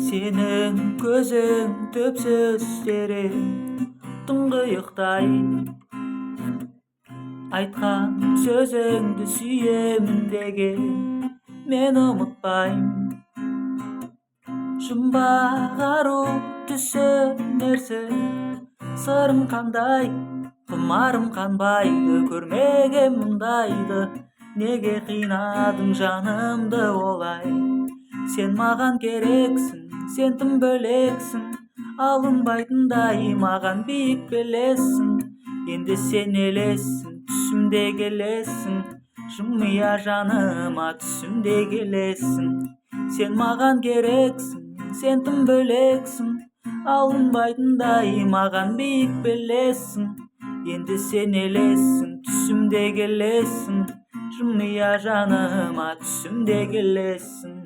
Senin gözün töpsözlerin тұңғиықтай, айтқан сөзіңді сүйемін деген мен ұмытпайм. Жұмбақ ару түсінерсің, сырым қандай, құмарым қанбайды, көрмеген мұндайды. Неге қинадың жанымды олай? Сен маған керексің, сен тым бөлексің, алынбайтындай маған биік белесің. Енді сен елессің, түсімде келесің, жымия жаныма түсімде келесің. Сен маған керексің, сен тым бөлексің, алынбайтындай маған биік белесің. Енді сен елессің, түсімде келесің, жымия жаныма түсімде келесің.